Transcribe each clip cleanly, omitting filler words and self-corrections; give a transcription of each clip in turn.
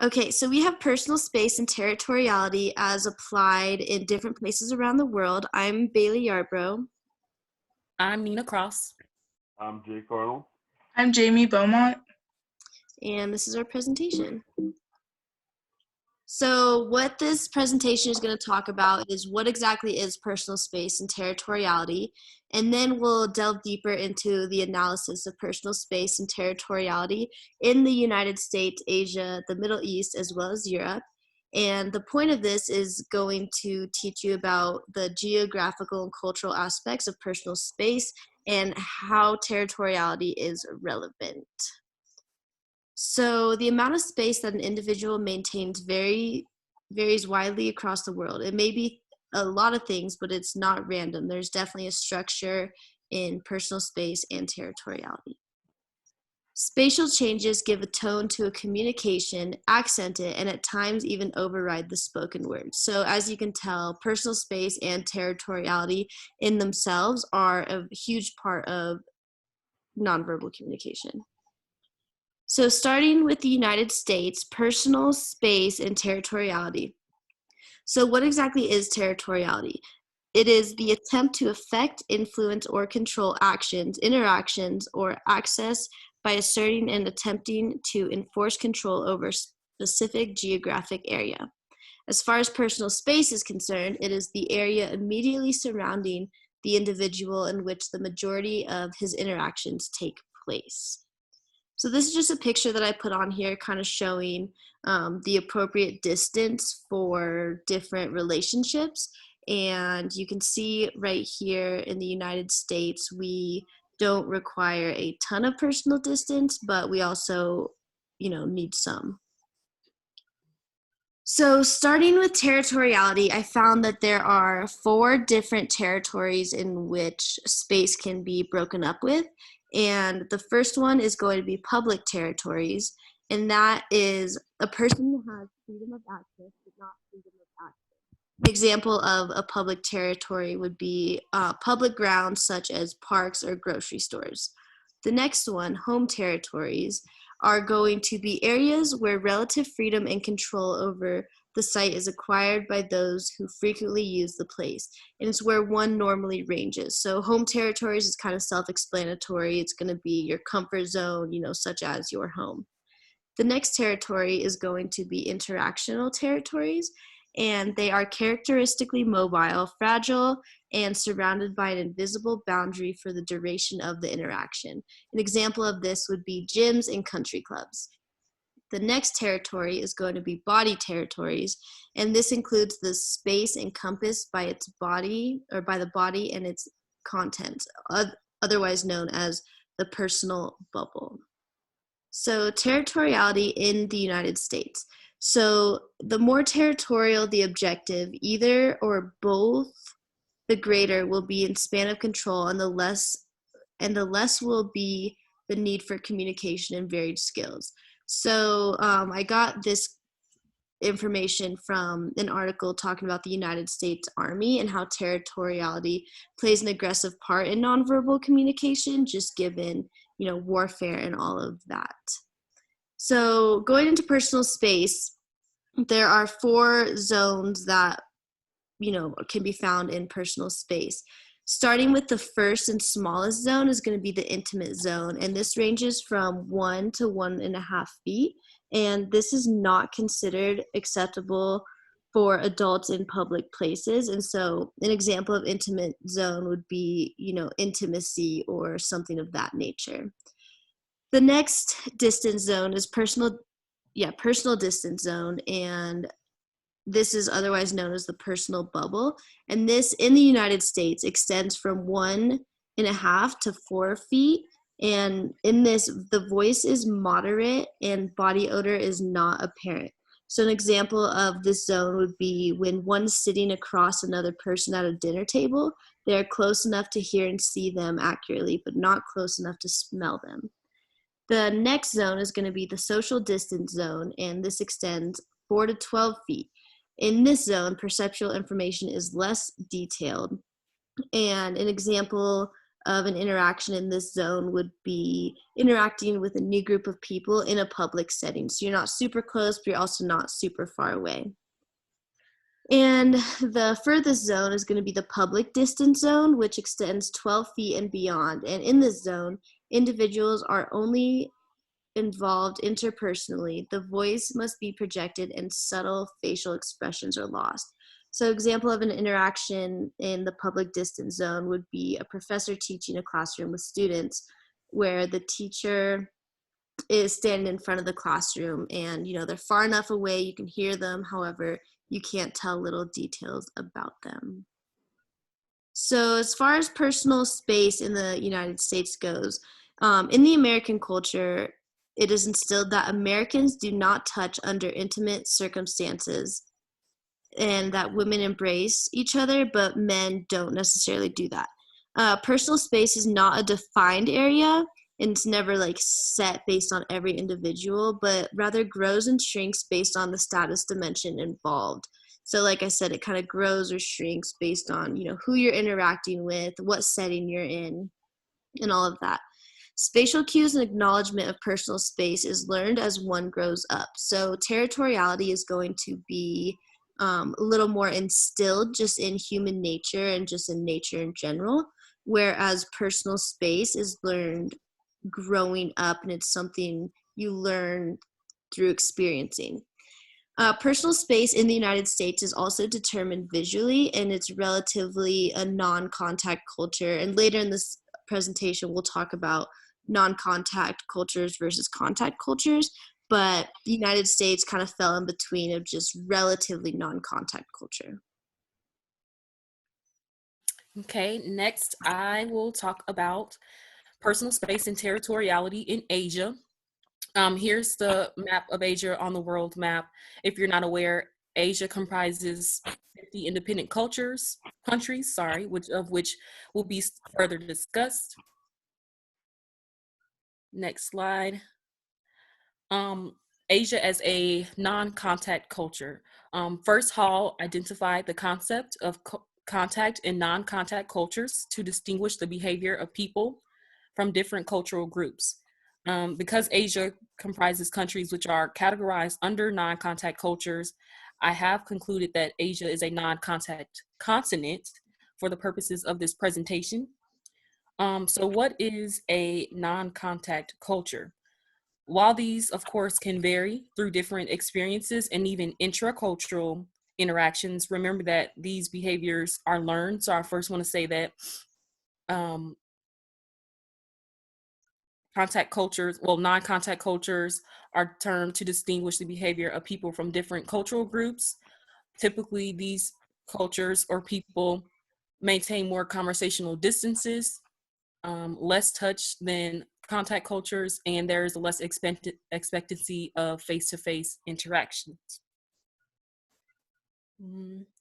Okay, so we have personal space and territoriality as applied in different places around the world. I'm Bailey Yarbrough. I'm Nina Cross. I'm Jake Arnold. I'm Jaime Beaumont. And this is our presentation. So what this presentation is going to talk about is what exactly is personal space and territoriality, and then we'll delve deeper into the analysis of personal space and territoriality in the United States, Asia, the Middle East, as well as Europe. And the point of this is going to teach you about the geographical and cultural aspects of personal space and how territoriality is relevant. So the amount of space that an individual maintains varies widely across the world. It may be a lot of things, but it's not random. There's definitely a structure in personal space and territoriality. Spatial changes give a tone to a communication, accent it, and at times even override the spoken word. So as you can tell, personal space and territoriality in themselves are a huge part of nonverbal communication. So starting with the United States, personal space and territoriality. So what exactly is territoriality? It is the attempt to affect, influence, or control actions, interactions, or access by asserting and attempting to enforce control over a specific geographic area. As far as personal space is concerned, it is the area immediately surrounding the individual in which the majority of his interactions take place. So this is just a picture that I put on here kind of showing the appropriate distance for different relationships. And you can see right here in the United States, we don't require a ton of personal distance, but we also, need some. So starting with territoriality, I found that there are 4 different territories in which space can be broken up with. And the first one is going to be public territories, and that is a person who has freedom of access, but not freedom of access. An example of a public territory would be public grounds such as parks or grocery stores. The next one, home territories, are going to be areas where relative freedom and control over the site is acquired by those who frequently use the place, and it's where one normally ranges. So home territories is kind of self-explanatory. It's going to be your comfort zone, such as your home. The next territory is going to be interactional territories, and they are characteristically mobile, fragile, and surrounded by an invisible boundary for the duration of the interaction. An example of this would be gyms and country clubs. The next territory is going to be body territories, and this includes the space encompassed by its body, or by the body and its contents, otherwise known as the personal bubble. So territoriality in the United States. So the more territorial the objective, either or both, the greater will be in span of control, and the less will be the need for communication and varied skills. So I got this information from an article talking about the United States Army and how territoriality plays an aggressive part in nonverbal communication, just given, warfare and all of that. So going into personal space, there are 4 zones that, can be found in personal space. Starting with the first and smallest zone is going to be the intimate zone, and this ranges from 1 to 1.5 feet, and this is not considered acceptable for adults in public places. And so an example of intimate zone would be, intimacy or something of that nature. The next distance zone is personal distance zone, and this is otherwise known as the personal bubble. And this, in the United States, extends from 1.5 to 4 feet. And in this, the voice is moderate and body odor is not apparent. So an example of this zone would be when one's sitting across another person at a dinner table. They're close enough to hear and see them accurately, but not close enough to smell them. The next zone is going to be the social distance zone, and this extends 4 to 12 feet. In this zone, perceptual information is less detailed, and an example of an interaction in this zone would be interacting with a new group of people in a public setting. So you're not super close, but you're also not super far away. And the furthest zone is going to be the public distance zone, which extends 12 feet and beyond. And in this zone, individuals are only involved interpersonally. The voice must be projected and subtle facial expressions are lost. So example of an interaction in the public distance zone would be a professor teaching a classroom with students where the teacher is standing in front of the classroom and they're far enough away you can hear them, however you can't tell little details about them. So as far as personal space in the United States goes, in the American culture, it is instilled that Americans do not touch under intimate circumstances and that women embrace each other, but men don't necessarily do that. Personal space is not a defined area, and it's never like set based on every individual, but rather grows and shrinks based on the status dimension involved. So like I said, it kind of grows or shrinks based on, who you're interacting with, what setting you're in, and all of that. Spatial cues and acknowledgement of personal space is learned as one grows up. So territoriality is going to be a little more instilled just in human nature and just in nature in general, whereas personal space is learned growing up and it's something you learn through experiencing. Personal space in the United States is also determined visually, and it's relatively a non-contact culture. And later in this presentation, we'll talk about non-contact cultures versus contact cultures, but the United States kind of fell in between of just relatively non-contact culture. Okay, next I will talk about personal space and territoriality in Asia. Here's the map of Asia on the world map. If you're not aware, Asia comprises 50 independent countries, which will be further discussed. Next slide. Asia as a non-contact culture. First, Hall identified the concept of contact and non-contact cultures to distinguish the behavior of people from different cultural groups. Because Asia comprises countries which are categorized under non-contact cultures, I have concluded that Asia is a non-contact continent for the purposes of this presentation. So what is a non-contact culture? While these, of course, can vary through different experiences and even intracultural interactions, remember that these behaviors are learned. So I first want to say that non-contact cultures are termed to distinguish the behavior of people from different cultural groups. Typically, these cultures or people maintain more conversational distances, less touch than contact cultures, and there is a less expectancy of face-to-face interactions.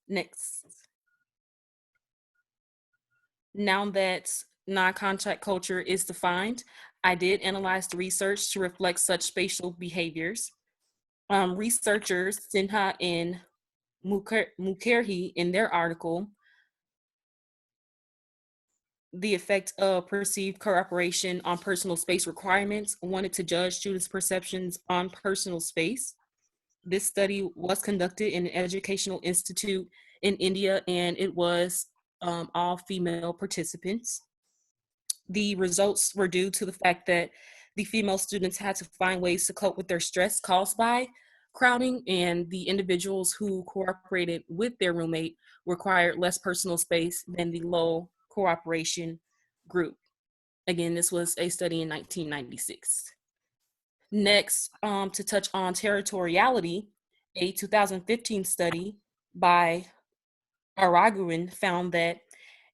Next. Now that non-contact culture is defined, I did analyze the research to reflect such spatial behaviors. Researchers Sinha and Mukherjee in their article, The Effect of Perceived Cooperation on Personal Space Requirements, wanted to judge students' perceptions on personal space. This study was conducted in an educational institute in India, and it was all female participants. The results were due to the fact that the female students had to find ways to cope with their stress caused by crowding, and the individuals who cooperated with their roommate required less personal space than the low cooperation group. Again, this was a study in 1996. Next, to touch on territoriality, a 2015 study by Yarbrough found that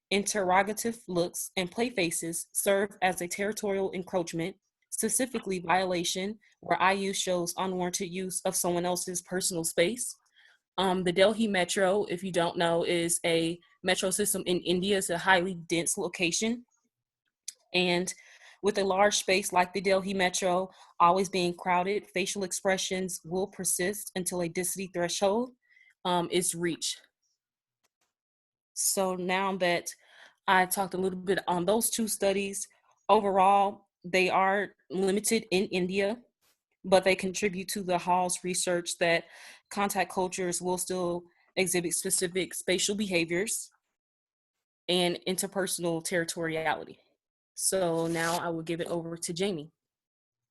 interrogative looks and play faces serve as a territorial encroachment, specifically violation where IU shows unwarranted use of someone else's personal space. The Delhi Metro, if you don't know, is a metro system in India. It's a highly dense location. And with a large space like the Delhi Metro always being crowded, facial expressions will persist until a density threshold is reached. So now that I talked a little bit on those two studies. Overall, they are limited in India, but they contribute to the Hall's research that contact cultures will still exhibit specific spatial behaviors and interpersonal territoriality. So now I will give it over to Jaime.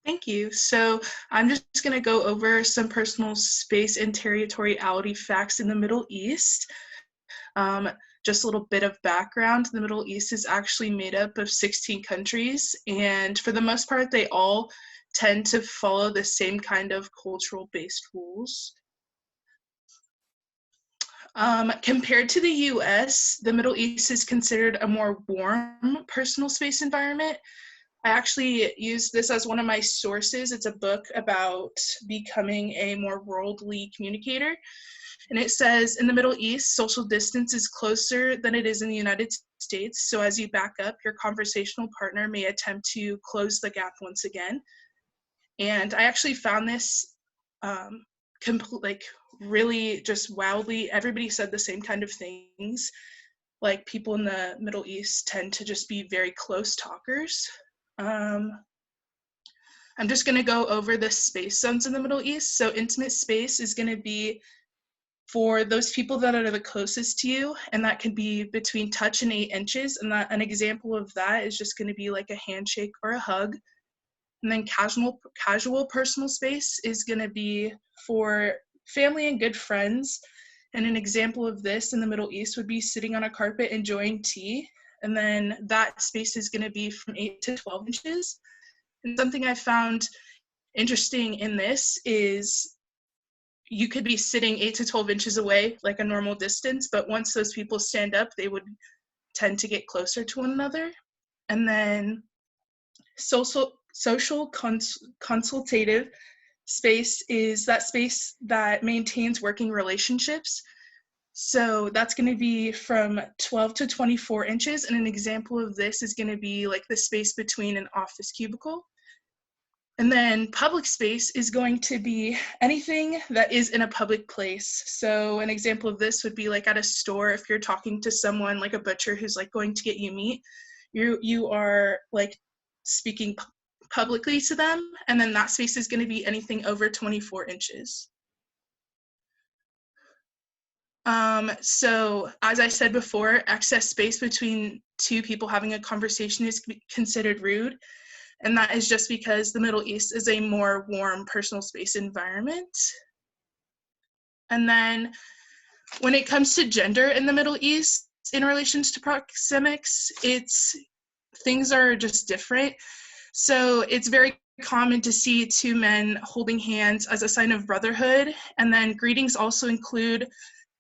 Thank you. So I'm just going to go over some personal space and territoriality facts in the Middle East. Just a little bit of background. The Middle East is actually made up of 16 countries, and for the most part, they all tend to follow the same kind of cultural-based rules. Compared to the US, the Middle East is considered a more warm personal space environment. I actually used this as one of my sources. It's a book about becoming a more worldly communicator. And it says, in the Middle East, social distance is closer than it is in the United States. So as you back up, your conversational partner may attempt to close the gap once again. And I actually found this really just wildly, everybody said the same kind of things. Like people in the Middle East tend to just be very close talkers. I'm just going to go over the space zones in the Middle East. So intimate space is going to be for those people that are the closest to you, and that can be between touch and 8 inches. And that an example of that is just going to be like a handshake or a hug. And then casual personal space is going to be for family and good friends. And an example of this in the Middle East would be sitting on a carpet enjoying tea. And then that space is going to be from 8 to 12 inches. And something I found interesting in this is you could be sitting 8 to 12 inches away, like a normal distance, but once those people stand up, they would tend to get closer to one another. And then social consultative space is that space that maintains working relationships. So that's going to be from 12 to 24 inches. And an example of this is going to be like the space between an office cubicle. And then public space is going to be anything that is in a public place. So an example of this would be like at a store, if you're talking to someone like a butcher who's like going to get you meat, you are like speaking publicly to them, and then that space is going to be anything over 24 inches. So as I said before, excess space between two people having a conversation is considered rude. And that is just because the Middle East is a more warm personal space environment. And then when it comes to gender in the Middle East, in relations to proxemics, things are just different. So it's very common to see two men holding hands as a sign of brotherhood. And then greetings also include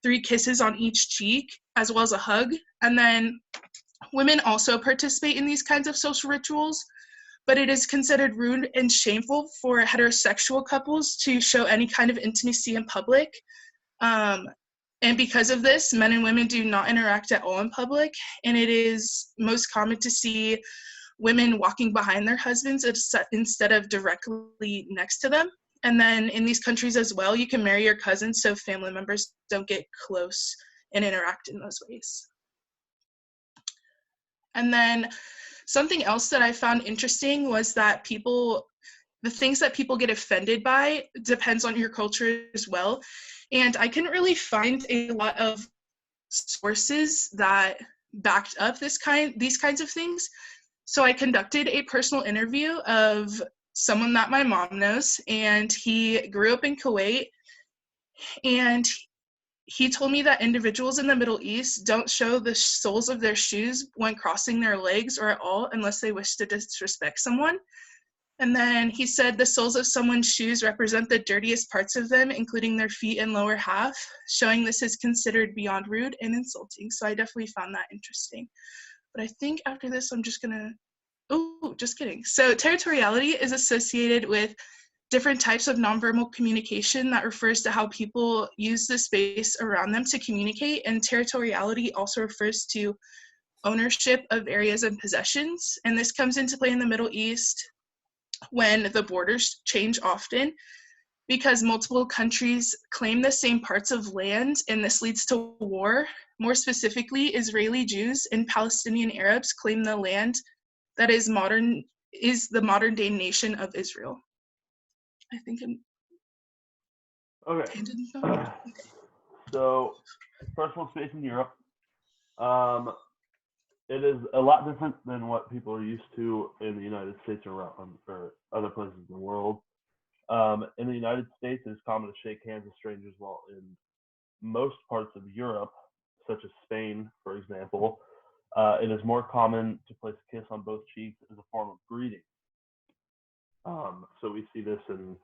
3 kisses on each cheek, as well as a hug. And then women also participate in these kinds of social rituals, but it is considered rude and shameful for heterosexual couples to show any kind of intimacy in public. And because of this, men and women do not interact at all in public, and it is most common to see women walking behind their husbands instead of directly next to them. And then in these countries as well, you can marry your cousins so family members don't get close and interact in those ways. And then something else that I found interesting was that the things that people get offended by depends on your culture as well. And I couldn't really find a lot of sources that backed up these kinds of things. So I conducted a personal interview of someone that my mom knows, and he grew up in Kuwait, and he told me that individuals in the Middle East don't show the soles of their shoes when crossing their legs or at all unless they wish to disrespect someone. And then he said the soles of someone's shoes represent the dirtiest parts of them, including their feet and lower half, showing this is considered beyond rude and insulting. So I definitely found that interesting. But I think after this, I'm just gonna, just kidding. So territoriality is associated with different types of nonverbal communication that refers to how people use the space around them to communicate, and territoriality also refers to ownership of areas and possessions, and this comes into play in the Middle East when the borders change often. because multiple countries claim the same parts of land, and this leads to war. More specifically, Israeli Jews and Palestinian Arabs claim the land that is the modern day nation of Israel. I think I'm Okay. okay. So, personal space in Europe. It is a lot different than what people are used to in the United States or other places in the world. In the United States, it is common to shake hands with strangers, while in most parts of Europe, such as Spain, for example, it is more common to place a kiss on both cheeks as a form of greeting. So we see this in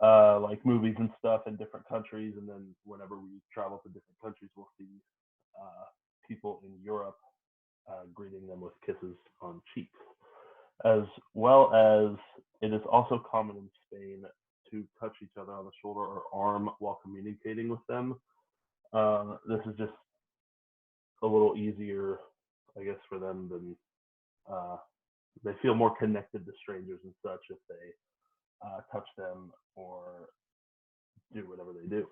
like movies and stuff in different countries, and then whenever we travel to different countries, we'll see people in Europe greeting them with kisses on cheeks, as well as it is also common in Spain to touch each other on the shoulder or arm while communicating with them. This is just a little easier, I guess, for them than they feel more connected to strangers and such if they touch them or do whatever they do.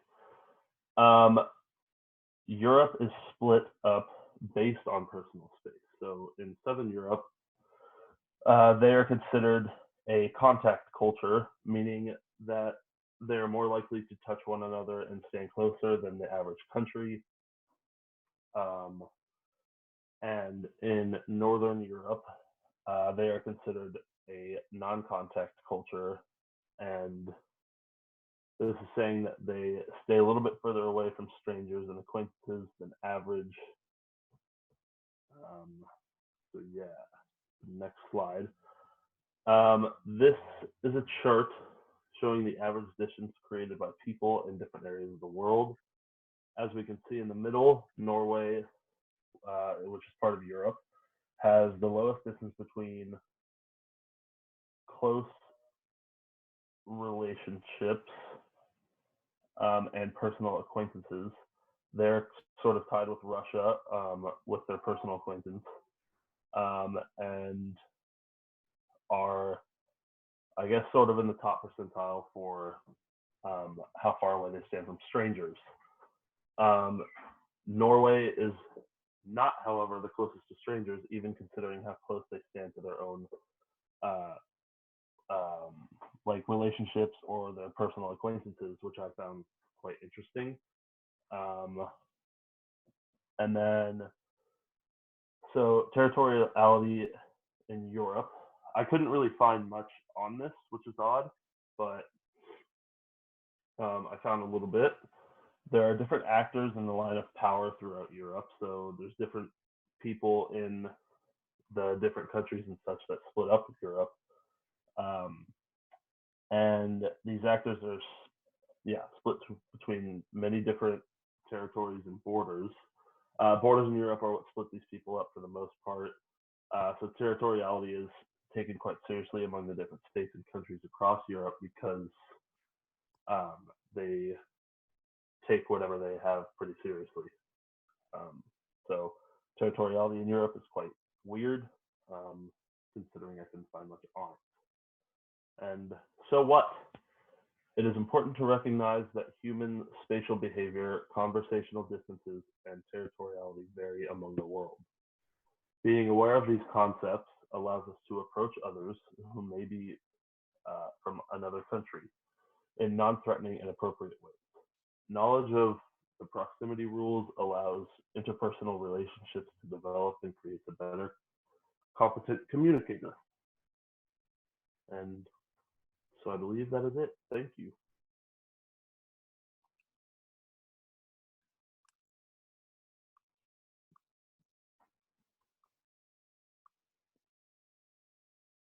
Europe is split up based on personal space. So in Southern Europe, they are considered a contact culture, meaning that they are more likely to touch one another and stand closer than the average country. And in Northern Europe, they are considered a non-contact culture, and this is saying that they stay a little bit further away from strangers and acquaintances than average. So yeah, next slide. This is a chart showing the average distance created by people in different areas of the world. As we can see in the middle, Norway, which is part of Europe, has the lowest distance between close relationships and personal acquaintances. They're sort of tied with Russia with their personal acquaintance, and are, I guess, sort of in the top percentile for how far away they stand from strangers. Norway is not, however, the closest to strangers, even considering how close they stand to their own like relationships or their personal acquaintances, which I found quite interesting. And then, so territoriality in Europe, I couldn't really find much on this, which is odd, but I found a little bit. There are different actors in the line of power throughout Europe, so there's different people in the different countries and such that split up with Europe. And these actors are, split between many different territories and borders. Borders in Europe are what split these people up for the most part. So territoriality is taken quite seriously among the different states and countries across Europe because they take whatever they have pretty seriously. So territoriality in Europe is quite weird, considering I couldn't find much on it. And so what? It is important to recognize that human spatial behavior, conversational distances, and territoriality vary among the world. Being aware of these concepts allows us to approach others who may be from another country in non-threatening and appropriate ways. Knowledge of the proximity rules allows interpersonal relationships to develop and creates a better, competent communicator. And so I believe that is it. Thank you.